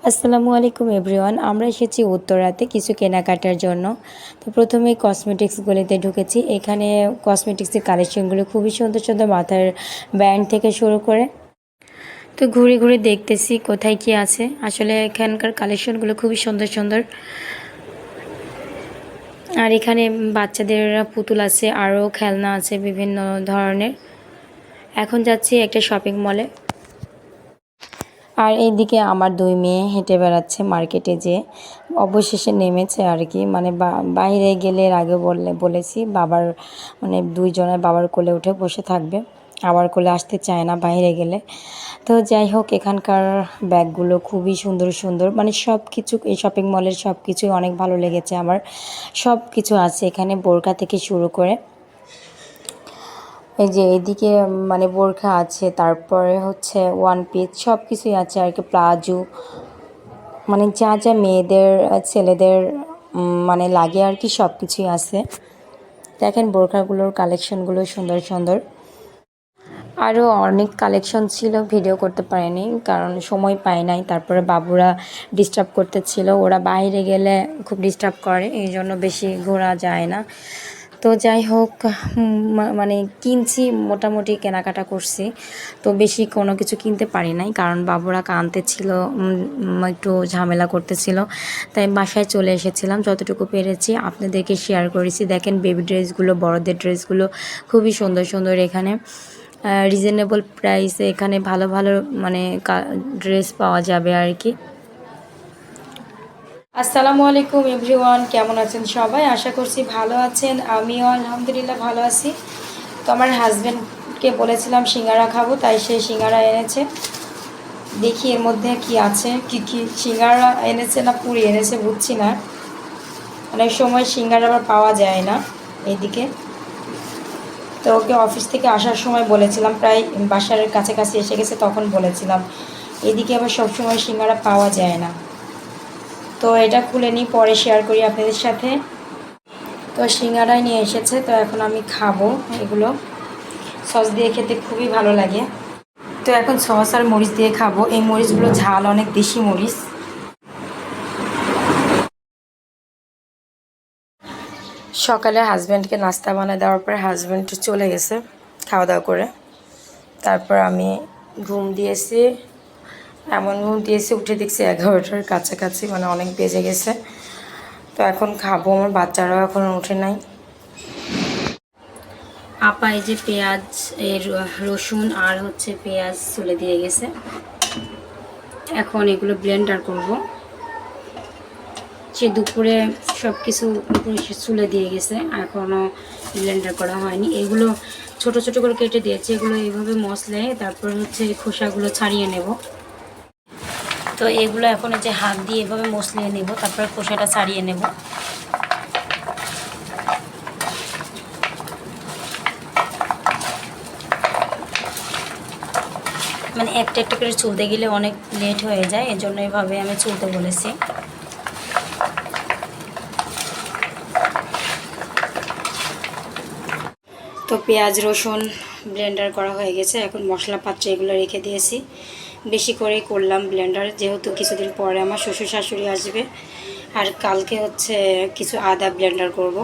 আসসালামু আলাইকুম এভরিওয়ান। আমরা এসেছি উত্তরাতে কিছু কেনাকাটার জন্য। তো প্রথমেই কসমেটিক্সগুলিতে ঢুকেছি। এখানে কসমেটিক্সের কালেকশনগুলো খুবই সুন্দর সুন্দর, মাথার ব্যান্ড থেকে শুরু করে। তো ঘুরে ঘুরে দেখতেছি কোথায় কি আছে। আসলে এখানকার কালেকশনগুলো খুবই সুন্দর সুন্দর। আর এখানে বাচ্চাদের পুতুল আছে, আরও খেলনা আছে বিভিন্ন ধরনের। এখন যাচ্ছি একটা শপিং মলে। আর এইদিকে আমার দুই মেয়ে হেঁটে বেড়াচ্ছে মার্কেটে, যে অবশেষে নেমেছে আর কি। মানে বাইরে গেলে এর আগে বলেছি বাবার, মানে দুইজনের বাবার কোলে উঠে বসে থাকবে, আবার কোলে আসতে চায় না বাইরে গেলে। তো যাই হোক, এখানকার ব্যাগগুলো খুবই সুন্দর সুন্দর, মানে সব কিছু, এই শপিং মলের সব কিছুই অনেক ভালো লেগেছে আমার। সব কিছু আছে এখানে, বোরকা থেকে শুরু করে। এই যে এদিকে মানে বোরখা আছে, তারপরে হচ্ছে ওয়ান পিস, সব কিছুই আছে আর কি, প্লাজো, মানে যা যা মেয়েদের ছেলেদের মানে লাগে আর কি, সব কিছুই আছে। দেখেন বোরখাগুলোর কালেকশনগুলো সুন্দর সুন্দর। আরও অনেক কালেকশন ছিল, ভিডিও করতে পারিনি কারণ সময় পাই নাই। তারপরে বাবুরা ডিস্টার্ব করতেছিল, ওরা বাইরে গেলে খুব ডিস্টার্ব করে, এই জন্য বেশি ঘোরা যায় না। তো যাই হোক, মানে কিনছি, মোটামুটি কেনাকাটা করছি। তো বেশি কোনো কিছু কিনতে পারি নাই কারণ বাবুরা কাঁদতেছিল, একটু ঝামেলা করতেছিল, তাই বাসায় চলে এসেছিলাম। যতটুকু পেরেছি আপনাদেরকে শেয়ার করেছি। দেখেন বেবি ড্রেসগুলো, বড়দের ড্রেসগুলো খুবই সুন্দর সুন্দর। এখানে রিজনেবল প্রাইসে এখানে ভালো ভালো মানে ড্রেস পাওয়া যাবে আর কি। আসসালামু আলাইকুম এভরিওয়ান, কেমন আছেন সবাই? আশা করছি ভালো আছেন। আমিও আলহামদুলিল্লাহ ভালো আছি। তো আমার হাজব্যান্ডকে বলেছিলাম সিঙ্গারা খাবো, তাই সে সিঙ্গারা এনেছে। দেখি এর মধ্যে কি আছে, কি কি সিঙ্গারা এনেছে না পুরি এনেছে বুঝছি না। অনেক সময় সিঙ্গারা আবার পাওয়া যায় না এইদিকে। তো ওকে অফিস থেকে আসার সময় বলেছিলাম, প্রায় বাসার কাছাকাছি এসে গেছে, তখন বলেছিলাম। এদিকে আবার সবসময় সিঙ্গারা পাওয়া যায় না। তো এটা খুলে নিই, পরে শেয়ার করি আপনাদের সাথে। তো সিঙ্গারাই নিয়ে এসেছে, তো এখন আমি খাবো এগুলো। সস দিয়ে খেতে খুবই ভালো লাগে। তো এখন সস আর মরিচ দিয়ে খাবো। এই মরিচগুলো ঝাল অনেক বেশি মরিচ। সকালে হাজব্যান্ডকে নাস্তা বানিয়ে দেওয়ার পর হাজব্যান্ড চলে গেছে খাওয়া দাওয়া করে। তারপর আমি ঘুম দিয়েছি, এমন ঘুম দিয়েছি উঠে দেখছি 11টার কাছাকাছি, মানে অনেক বেজে গেছে। তো এখন খাবো, আমার বাচ্চারাও এখন উঠে নাই। আপা এই যে পেঁয়াজ, এর রসুন আর হচ্ছে পেঁয়াজ চুলে দিয়ে গেছে। এখন এগুলো ব্লেন্ডার করব। সে দুপুরে সব কিছু চুলে দিয়ে গেছে, এখনও ব্লেন্ডার করা হয়নি। এগুলো ছোট ছোট করে কেটে দিয়েছে, এগুলো এইভাবে মশলায়, তারপর হচ্ছে খোসাগুলো ছাড়িয়ে নেব। তো এগুলো এখন যে হাত দিয়ে এভাবে মশলিয়ে নেব, তারপরে খোসাটা ছাড়িয়ে নেব। মানে একটা একটা করে চুলতে গেলে অনেক লেট হয়ে যায়, এজন্য এভাবে আমি চুলতে বলেছি। তো পেঁয়াজ রসুন ব্লেন্ডার করা হয়ে গেছে, এখন মশলা পাত্রে এগুলো রেখে দিয়েছি। বেশি করেই করলাম ব্লেন্ডার, যেহেতু কিছুদিন পরে আমার শ্বশুর শাশুড়ি আসবে, আর কালকে হচ্ছে কিছু আদা ব্লেন্ডার করব।